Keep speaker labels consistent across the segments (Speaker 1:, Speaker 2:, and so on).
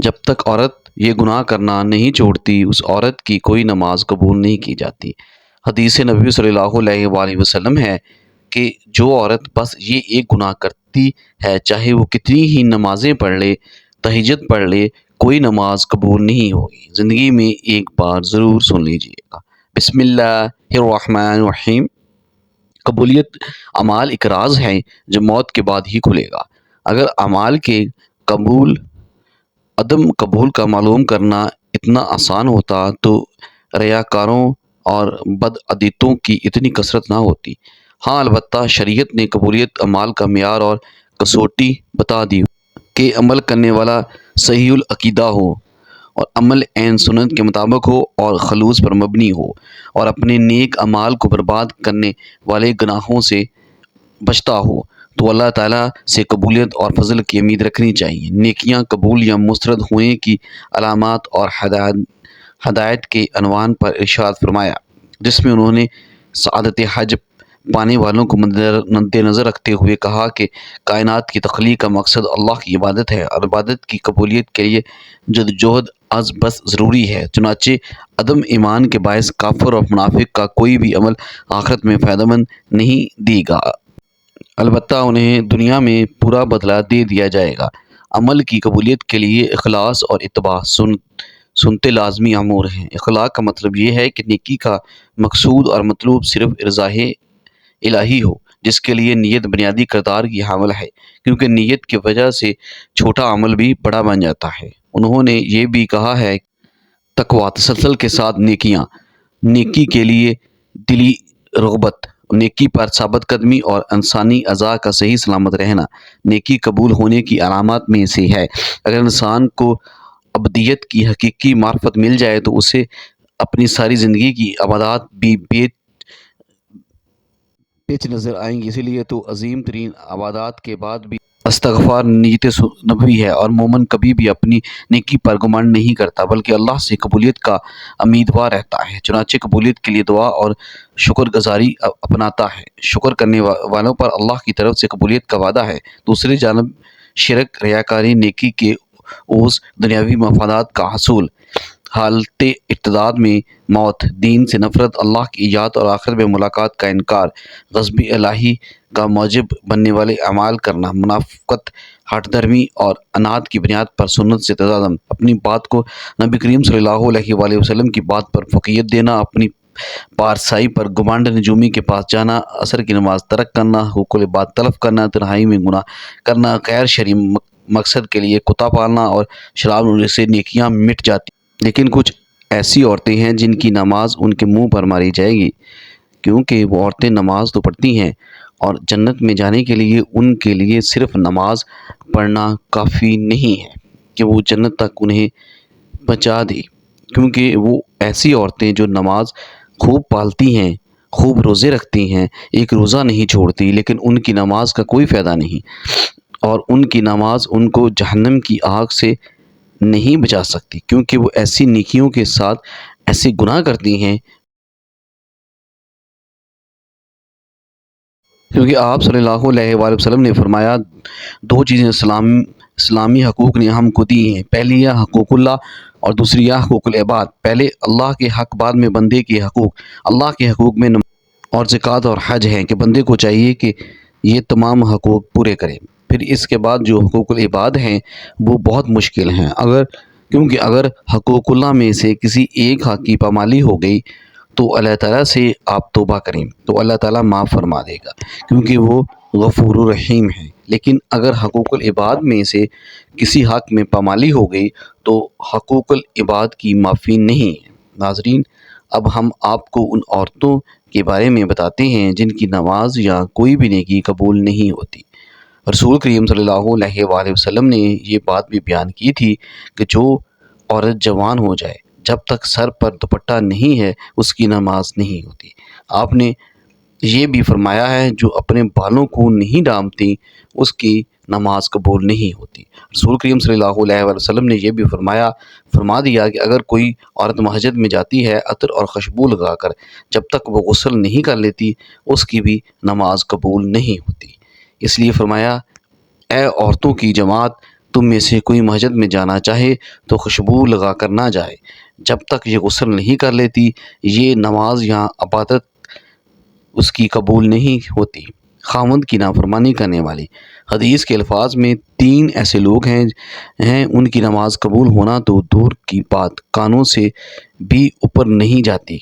Speaker 1: جب تک عورت یہ گناہ کرنا نہیں چھوڑتی اس عورت کی کوئی نماز قبول نہیں کی جاتی۔ حدیث نبی صلی اللہ علیہ وآلہ وسلم ہے کہ جو عورت بس یہ ایک گناہ کرتی ہے، چاہے وہ کتنی ہی نمازیں پڑھ لے، تہجد پڑھ لے، کوئی نماز قبول نہیں ہوگی۔ زندگی میں ایک بار ضرور سن لیجئے گا۔ بسم اللہ الرحمن الرحیم۔ قبولیت اعمال ایک راز ہے جو موت کے بعد ہی کھلے گا۔ اگر اعمال کے عدم قبول کا معلوم کرنا اتنا آسان ہوتا تو ریاکاروں اور بدعتیوں کی اتنی کثرت نہ ہوتی۔ ہاں، البتہ شریعت نے قبولیت اعمال کا معیار اور کسوٹی بتا دی کہ عمل کرنے والا صحیح العقیدہ ہو اور عمل عین سنت کے مطابق ہو اور خلوص پر مبنی ہو اور اپنے نیک اعمال کو برباد کرنے والے گناہوں سے بچتا ہو تو اللہ تعالیٰ سے قبولیت اور فضل کی امید رکھنی چاہیے۔ نیکیاں قبول یا مسترد ہونے کی علامات اور ہدایت کے عنوان پر ارشاد فرمایا، جس میں انہوں نے سعادت حج پانے والوں کو مد نظر رکھتے ہوئے کہا کہ کائنات کی تخلیق کا مقصد اللہ کی عبادت ہے اور عبادت کی قبولیت کے لیے جدوجہد از بس ضروری ہے۔ چنانچہ عدم ایمان کے باعث کافر اور منافق کا کوئی بھی عمل آخرت میں فائدہ مند نہیں دے گا، البتہ انہیں دنیا میں پورا بدلہ دے دیا جائے گا۔ عمل کی قبولیت کے لیے اخلاص اور اتباع سنت لازمی امور ہیں۔ اخلاص کا مطلب یہ ہے کہ نیکی کا مقصود اور مطلوب صرف رضائے الہی ہو، جس کے لیے نیت بنیادی کردار کی حامل ہے، کیونکہ نیت کی وجہ سے چھوٹا عمل بھی بڑا بن جاتا ہے۔ انہوں نے یہ بھی کہا ہے تقویٰ، تسلسل کے ساتھ نیکیاں، نیکی کے لیے دلی رغبت، نیکی پر ثابت قدمی اور انسانی اعضاء کا صحیح سلامت رہنا نیکی قبول ہونے کی علامات میں سے ہے۔ اگر انسان کو ابدیت کی حقیقی معرفت مل جائے تو اسے اپنی ساری زندگی کی عبادات بھی پیچ نظر آئیں گی۔ اسی لیے تو عظیم ترین عبادات کے بعد بھی استغفار نیت نبوی ہے، اور مومن کبھی بھی اپنی نیکی پر گمان نہیں کرتا بلکہ اللہ سے قبولیت کا امیدوار رہتا ہے۔ چنانچہ قبولیت کے لیے دعا اور شکر گزاری اپناتا ہے۔ شکر کرنے والوں پر اللہ کی طرف سے قبولیت کا وعدہ ہے۔ دوسری جانب شرک، ریاکاری، نیکی کے عوض دنیاوی مفادات کا حصول، حالت ارتداد میں موت، دین سے نفرت، اللہ کی ایجاد اور آخرت میں ملاقات کا انکار، غضب الہی کا موجب بننے والے اعمال کرنا، منافقت، ہٹ دھرمی اور عناد کی بنیاد پر سنت سے تصادم، اپنی بات کو نبی کریم صلی اللہ علیہ وآلہ وسلم کی بات پر فوقیت دینا، اپنی پارسائی پر گمانڈ، نجومی کے پاس جانا، عصر کی نماز ترک کرنا، حقوق العباد تلف کرنا، تنہائی میں گناہ کرنا، غیر شرعی مقصد کے لیے کتا پالنا اور شراب نوشی سے نیکیاں مٹ جاتی۔ لیکن کچھ ایسی عورتیں ہیں جن کی نماز ان کے منہ پر ماری جائے گی، کیونکہ وہ عورتیں نماز تو پڑھتی ہیں اور جنت میں جانے کے لیے ان کے لیے صرف نماز پڑھنا کافی نہیں ہے کہ وہ جنت تک انہیں پہنچا دے، کیونکہ وہ ایسی عورتیں جو نماز خوب پالتی ہیں، خوب روزے رکھتی ہیں، ایک روزہ نہیں چھوڑتی، لیکن ان کی نماز کا کوئی فائدہ نہیں اور ان کی نماز ان کو جہنم کی آگ سے نہیں بچا سکتی، کیونکہ وہ ایسی نیکیوں کے ساتھ ایسے گناہ کرتی ہیں۔ کیونکہ آپ صلی اللہ علیہ وآلہ وسلم نے فرمایا، دو چیزیں اسلامی حقوق نے ہم کو دی ہیں، پہلی یہ حقوق اللہ اور دوسری یہ حقوق العباد۔ پہلے اللہ کے حق، بعد میں بندے کے حقوق۔ اللہ کے حقوق میں نماز اور زکوٰۃ اور حج ہیں کہ بندے کو چاہیے کہ یہ تمام حقوق پورے کرے۔ پھر اس کے بعد جو حقوق العباد ہیں وہ بہت مشکل ہیں، کیونکہ اگر حقوق اللہ میں سے کسی ایک حق کی پامالی ہو گئی تو اللہ تعالیٰ سے آپ توبہ کریں تو اللہ تعالیٰ معاف فرما دے گا، کیونکہ وہ غفور الرحیم ہے۔ لیکن اگر حقوق العباد میں سے کسی حق میں پامالی ہو گئی تو حقوق العباد کی معافی نہیں ہے۔ ناظرین، اب ہم آپ کو ان عورتوں کے بارے میں بتاتے ہیں جن کی نماز یا کوئی بھی نیکی قبول نہیں ہوتی۔ رسول کریم صلی اللہ علیہ وآلہ وسلم نے یہ بات بھی بیان کی تھی کہ جو عورت جوان ہو جائے جب تک سر پر دوپٹہ نہیں ہے اس کی نماز نہیں ہوتی۔ آپ نے یہ بھی فرمایا ہے جو اپنے بالوں کو نہیں ڈھانپتی اس کی نماز قبول نہیں ہوتی۔ رسول کریم صلی اللہ علیہ وآلہ وسلم نے یہ بھی فرما دیا کہ اگر کوئی عورت مسجد میں جاتی ہے عطر اور خوشبو لگا کر، جب تک وہ غسل نہیں کر لیتی اس کی بھی نماز قبول نہیں ہوتی۔ اس لیے فرمایا، اے عورتوں کی جماعت، تم میں سے کوئی مسجد میں جانا چاہے تو خوشبو لگا کر نہ جائے جب تک یہ غسل نہیں کر لیتی، یہ نماز یا عبادت اس کی قبول نہیں ہوتی۔ خاوند کی نافرمانی کرنے والی۔ حدیث کے الفاظ میں 3 ایسے لوگ ہیں ان کی نماز قبول ہونا تو دور کی بات کانوں سے بھی اوپر نہیں جاتی۔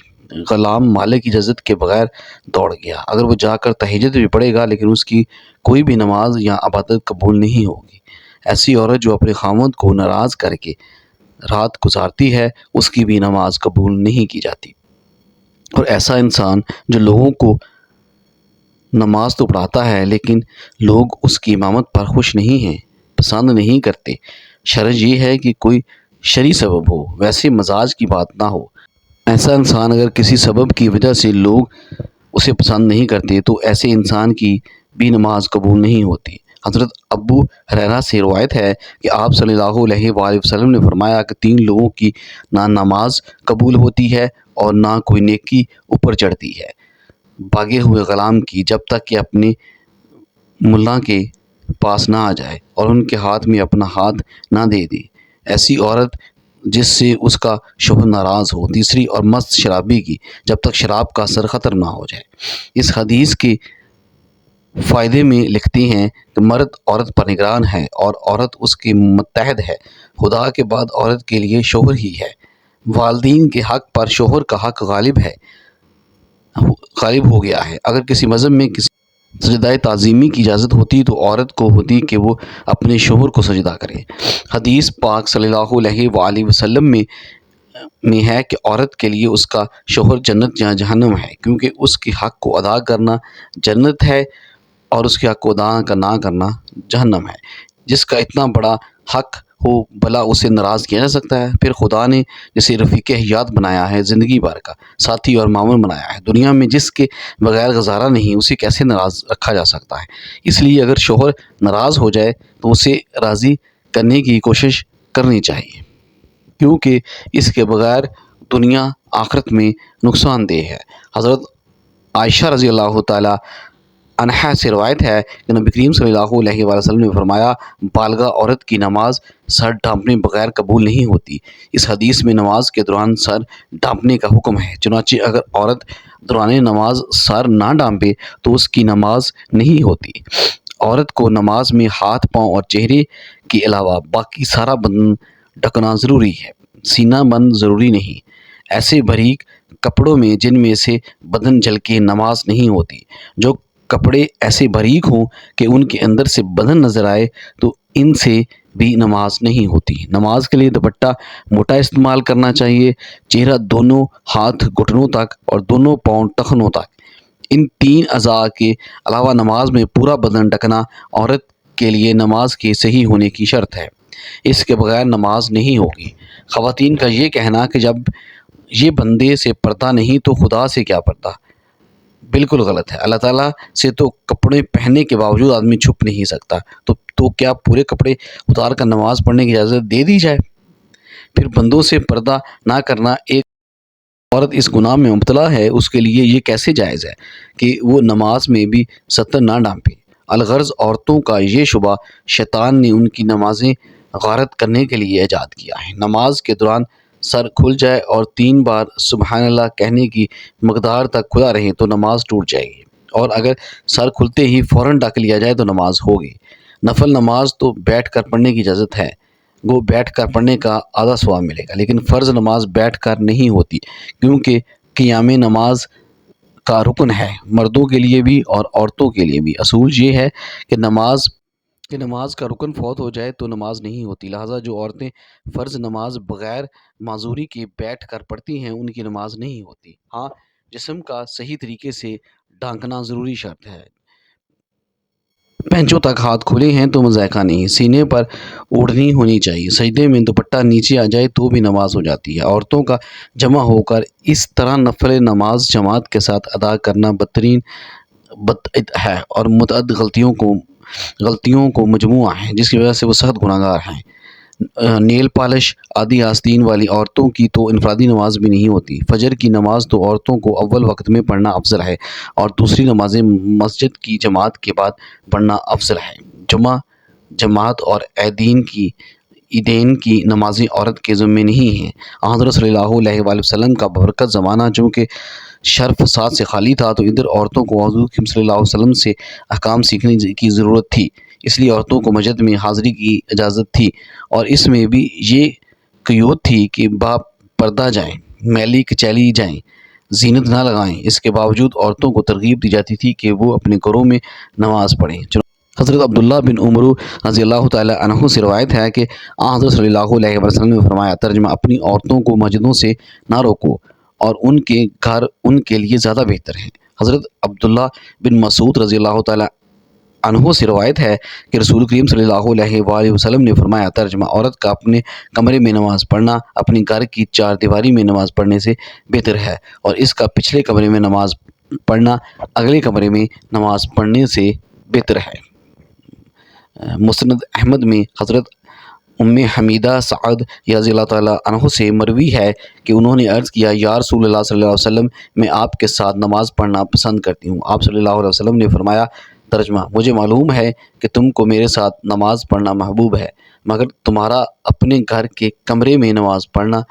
Speaker 1: غلام مالک کی اجازت کے بغیر دوڑ گیا، اگر وہ جا کر تہجد بھی پڑھے گا لیکن اس کی کوئی بھی نماز یا عبادت قبول نہیں ہوگی۔ ایسی عورت جو اپنے خاوند کو ناراض کر کے رات گزارتی ہے، اس کی بھی نماز قبول نہیں کی جاتی۔ اور ایسا انسان جو لوگوں کو نماز تو پڑھاتا ہے لیکن لوگ اس کی امامت پر خوش نہیں ہیں، پسند نہیں کرتے۔ شرط یہ ہے کہ کوئی شرعی سبب ہو، ویسے مزاج کی بات نہ ہو۔ ایسا انسان اگر کسی سبب کی وجہ سے لوگ اسے پسند نہیں کرتے تو ایسے انسان کی بھی نماز قبول نہیں ہوتی۔ حضرت ابو ہریرہ سے روایت ہے کہ آپ صلی اللہ علیہ وآلہ وسلم نے فرمایا کہ 3 لوگوں کی نہ نماز قبول ہوتی ہے اور نہ کوئی نیکی اوپر چڑھتی ہے، بھاگے ہوئے غلام کی، جب تک کہ اپنے ملا کے پاس نہ آ جائے اور ان کے ہاتھ میں اپنا ہاتھ نہ دے دے۔ ایسی عورت جس سے اس کا شوہر ناراض ہو۔ تیسری، اور مست شرابی کی، جب تک شراب کا اثر ختم نہ ہو جائے۔ اس حدیث کے فائدے میں لکھتی ہیں کہ مرد عورت پر نگران ہے اور عورت اس کے متحد ہے۔ خدا کے بعد عورت کے لیے شوہر ہی ہے۔ والدین کے حق پر شوہر کا حق غالب ہو گیا ہے۔ اگر کسی مذہب میں کسی سجدہ تعظیمی کی اجازت ہوتی تو عورت کو ہوتی کہ وہ اپنے شوہر کو سجدہ کرے۔ حدیث پاک صلی اللہ علیہ وآلہ وسلم میں ہے کہ عورت کے لیے اس کا شوہر جنت یا جہنم ہے، کیونکہ اس کے حق کو ادا کرنا جنت ہے اور اس کے حق کو ادا نہ کرنا جہنم ہے۔ جس کا اتنا بڑا حق ہو بھلا اسے ناراض کیا جا سکتا ہے؟ پھر خدا نے جسے رفیق حیات بنایا ہے، زندگی بھر کا ساتھی اور معاون بنایا ہے، دنیا میں جس کے بغیر گزارا نہیں، اسے کیسے ناراض رکھا جا سکتا ہے؟ اس لیے اگر شوہر ناراض ہو جائے تو اسے راضی کرنے کی کوشش کرنی چاہیے، کیونکہ اس کے بغیر دنیا آخرت میں نقصان دہ ہے۔ حضرت عائشہ رضی اللہ تعالی عنہا سے روایت ہے کہ نبی کریم صلی اللہ علیہ وآلہ وسلم نے فرمایا، بالغہ عورت کی نماز سر ڈھانپنے بغیر قبول نہیں ہوتی۔ اس حدیث میں نماز کے دوران سر ڈھانپنے کا حکم ہے، چنانچہ اگر عورت دوران نماز سر نہ ڈھانپے تو اس کی نماز نہیں ہوتی۔ عورت کو نماز میں ہاتھ، پاؤں اور چہرے کے علاوہ باقی سارا بدن ڈھکنا ضروری ہے، سینہ بند ضروری نہیں۔ ایسے باریک کپڑوں میں جن میں سے بدن جھلکے نماز نہیں ہوتی۔ جو کپڑے ایسے باریک ہوں کہ ان کے اندر سے بدن نظر آئے تو ان سے بھی نماز نہیں ہوتی۔ نماز کے لیے دوپٹہ موٹا استعمال کرنا چاہیے۔ چہرہ، دونوں ہاتھ گھٹنوں تک اور دونوں پاؤں ٹخنوں تک، ان 3 اعضاء کے علاوہ نماز میں پورا بدن ڈھکنا عورت کے لیے نماز کے صحیح ہونے کی شرط ہے، اس کے بغیر نماز نہیں ہوگی۔ خواتین کا یہ کہنا کہ جب یہ بندے سے پردہ نہیں تو خدا سے کیا پردہ، بالکل غلط ہے۔ اللہ تعالیٰ سے تو کپڑے پہننے کے باوجود آدمی چھپ نہیں سکتا، تو کیا پورے کپڑے اتار کر نماز پڑھنے کی اجازت دے دی جائے؟ پھر بندوں سے پردہ نہ کرنا، ایک عورت اس گناہ میں مبتلا ہے، اس کے لیے یہ کیسے جائز ہے کہ وہ نماز میں بھی ستر نہ ڈھانپے؟ الغرض عورتوں کا یہ شبہ شیطان نے ان کی نمازیں غارت کرنے کے لیے ایجاد کیا ہے۔ نماز کے دوران سر کھل جائے اور 3 بار سبحان اللہ کہنے کی مقدار تک کھلا رہے تو نماز ٹوٹ جائے گی، اور اگر سر کھلتے ہی فوراً ڈھک لیا جائے تو نماز ہوگی۔ نفل نماز تو بیٹھ کر پڑھنے کی اجازت ہے، وہ بیٹھ کر پڑھنے کا آدھا ثواب ملے گا، لیکن فرض نماز بیٹھ کر نہیں ہوتی، کیونکہ قیام نماز کا رکن ہے، مردوں کے لیے بھی اور عورتوں کے لیے بھی۔ اصول یہ ہے کہ نماز کا رکن فوت ہو جائے تو نماز نہیں ہوتی، لہٰذا جو عورتیں فرض نماز بغیر معذوری کے بیٹھ کر پڑھتی ہیں ان کی نماز نہیں ہوتی۔ ہاں، جسم کا صحیح طریقے سے ڈھانکنا ضروری شرط ہے۔ پینچوں تک ہاتھ کھلے ہیں تو مذائقہ نہیں، سینے پر اوڑھنی ہونی چاہیے، سجدے میں دوپٹہ نیچے آ جائے تو بھی نماز ہو جاتی ہے۔ عورتوں کا جمع ہو کر اس طرح نفل نماز جماعت کے ساتھ ادا کرنا بدترین بدعت ہے اور متعدد غلطیوں کو مجموعہ ہے، جس کی وجہ سے وہ سخت گناہ گار ہیں۔ نیل پالش آدی آستین والی عورتوں کی تو انفرادی نماز بھی نہیں ہوتی۔ فجر کی نماز تو عورتوں کو اول وقت میں پڑھنا افضل ہے اور دوسری نمازیں مسجد کی جماعت کے بعد پڑھنا افضل ہے۔ جمعہ جماعت اور عیدین کی نمازیں عورت کے ذمہ نہیں ہیں۔ حضرت صلی اللہ علیہ وآلہ وسلم کا ببرکت زمانہ چونکہ شر فساد سے خالی تھا، تو ادھر عورتوں کو حضور صلی اللہ علیہ وسلم سے احکام سیکھنے کی ضرورت تھی، اس لیے عورتوں کو مسجد میں حاضری کی اجازت تھی، اور اس میں بھی یہ قیود تھی کہ پردہ جائیں، میلی کچیلی جائیں، زینت نہ لگائیں۔ اس کے باوجود عورتوں کو ترغیب دی جاتی تھی کہ وہ اپنے گھروں میں نماز پڑھیں۔ حضرت عبداللہ بن عمر رضی اللہ تعالی عنہ سے روایت ہے کہ حضرت صلی اللہ علیہ وسلم نے فرمایا، ترجمہ: اپنی عورتوں کو مسجدوں سے نہ روکو، اور ان کے گھر ان کے لیے زیادہ بہتر ہیں۔ حضرت عبداللہ بن مسعود رضی اللہ تعالی عنہ سے روایت ہے کہ رسول کریم صلی اللہ علیہ وآلہ وسلم نے فرمایا، ترجمہ: عورت کا اپنے کمرے میں نماز پڑھنا اپنی گھر کی چار دیواری میں نماز پڑھنے سے بہتر ہے، اور اس کا پچھلے کمرے میں نماز پڑھنا اگلے کمرے میں نماز پڑھنے سے بہتر ہے۔ مسند احمد میں حضرت ام حمیدہ سعد رضی اللہ تعالیٰ عنہ سے مروی ہے کہ انہوں نے عرض کیا، یا رسول اللہ صلی اللہ علیہ وسلم، میں آپ کے ساتھ نماز پڑھنا پسند کرتی ہوں۔ آپ صلی اللہ علیہ وسلم نے فرمایا، ترجمہ: مجھے معلوم ہے کہ تم کو میرے ساتھ نماز پڑھنا محبوب ہے، مگر تمہارا اپنے گھر کے کمرے میں نماز پڑھنا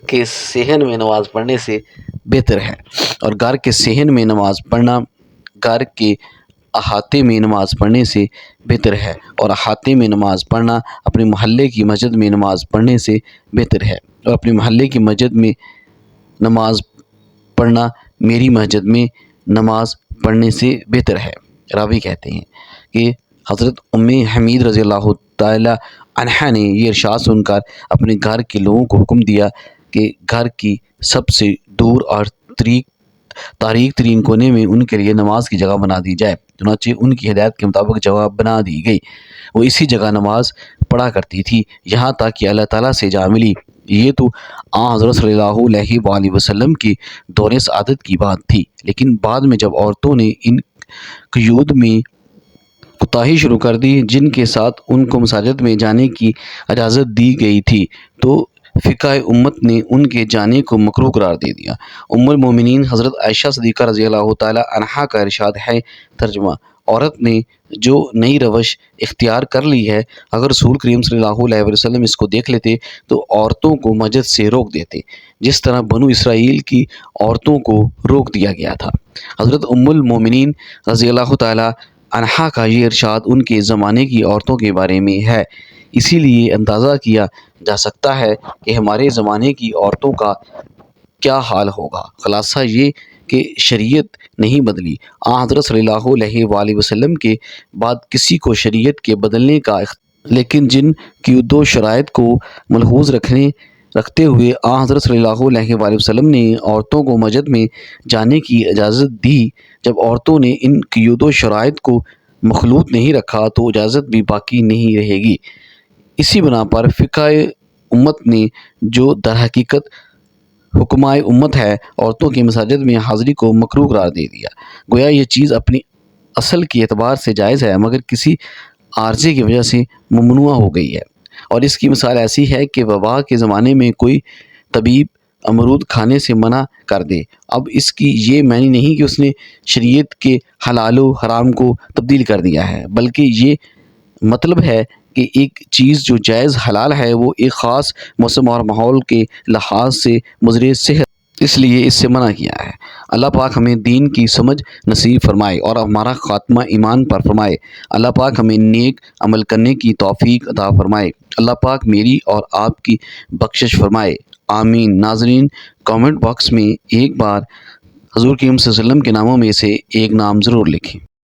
Speaker 1: کے صحن میں نماز پڑھنے سے بہتر ہے، اور گھر کے صحن میں نماز پڑھنا گھر کے احاطے میں نماز پڑھنے سے بہتر ہے، اور احاطے میں نماز پڑھنا اپنے محلے کی مسجد میں نماز پڑھنے سے بہتر ہے، اور اپنے محلے کی مسجد میں نماز پڑھنا میری مسجد میں نماز پڑھنے سے بہتر ہے۔ راوی کہتے ہیں کہ حضرت ام حمید رضی اللہ تعالی عنہا نے یہ ارشاد سن کر اپنے گھر کے لوگوں کو حکم دیا کہ گھر کی سب سے دور اور تاریک ترین کونے میں ان کے لیے نماز کی جگہ بنا دی جائے۔ چنانچہ ان کی ہدایت کے مطابق جگہ بنا دی گئی، وہ اسی جگہ نماز پڑھا کرتی تھی یہاں تک کہ اللہ تعالیٰ سے جا ملی۔ یہ تو حضرت صلی اللہ علیہ وآلہ وسلم کی دور سعادت کی بات تھی، لیکن بعد میں جب عورتوں نے ان قیود میں کوتاہی شروع کر دی جن کے ساتھ ان کو مساجد میں جانے کی اجازت دی گئی تھی، تو فقہ امت نے ان کے جانے کو مکروہ قرار دے دیا۔ ام المومنین حضرت عائشہ صدیقہ رضی اللہ تعالی عنہا کا ارشاد ہے، ترجمہ: عورت نے جو نئی روش اختیار کر لی ہے، اگر رسول کریم صلی اللہ علیہ وسلم اس کو دیکھ لیتے تو عورتوں کو مسجد سے روک دیتے، جس طرح بنو اسرائیل کی عورتوں کو روک دیا گیا تھا۔ حضرت ام المومنین رضی اللہ تعالی عنہا کا یہ ارشاد ان کے زمانے کی عورتوں کے بارے میں ہے، اسی لیے اندازہ کیا جا سکتا ہے کہ ہمارے زمانے کی عورتوں کا کیا حال ہوگا۔ خلاصہ یہ کہ شریعت نہیں بدلی۔ حضرت صلی اللہ علیہ وآلہ وسلم کے بعد کسی کو شریعت کے بدلنے کا لیکن جن قیود و شرائط کو ملحوظ رکھتے ہوئے حضرت صلی اللہ علیہ وآلہ وسلم نے عورتوں کو مسجد میں جانے کی اجازت دی، جب عورتوں نے ان قیود و شرائط کو مخلوط نہیں رکھا تو اجازت بھی باقی نہیں رہے گی۔ اسی بنا پر فقہ امت نے جو در حقیقت حکمہ امت ہے، عورتوں کی مساجد میں حاضری کو مکروہ قرار دے دیا۔ گویا یہ چیز اپنی اصل کے اعتبار سے جائز ہے، مگر کسی عارضے کی وجہ سے ممنوع ہو گئی ہے، اور اس کی مثال ایسی ہے کہ وبا کے زمانے میں کوئی طبیب امرود کھانے سے منع کر دے، اب اس کی یہ معنی نہیں کہ اس نے شریعت کے حلال و حرام کو تبدیل کر دیا ہے، بلکہ یہ مطلب ہے کہ ایک چیز جو جائز حلال ہے وہ ایک خاص موسم اور ماحول کے لحاظ سے مضر صحت، اس لیے اس سے منع کیا ہے۔ اللہ پاک ہمیں دین کی سمجھ نصیب فرمائے اور ہمارا خاتمہ ایمان پر فرمائے۔ اللہ پاک ہمیں نیک عمل کرنے کی توفیق عطا فرمائے۔ اللہ پاک میری اور آپ کی بخشش فرمائے، آمین۔ ناظرین، کامنٹ باکس میں ایک بار حضور کریم صلی اللہ علیہ وسلم کے ناموں میں سے ایک نام ضرور لکھیں۔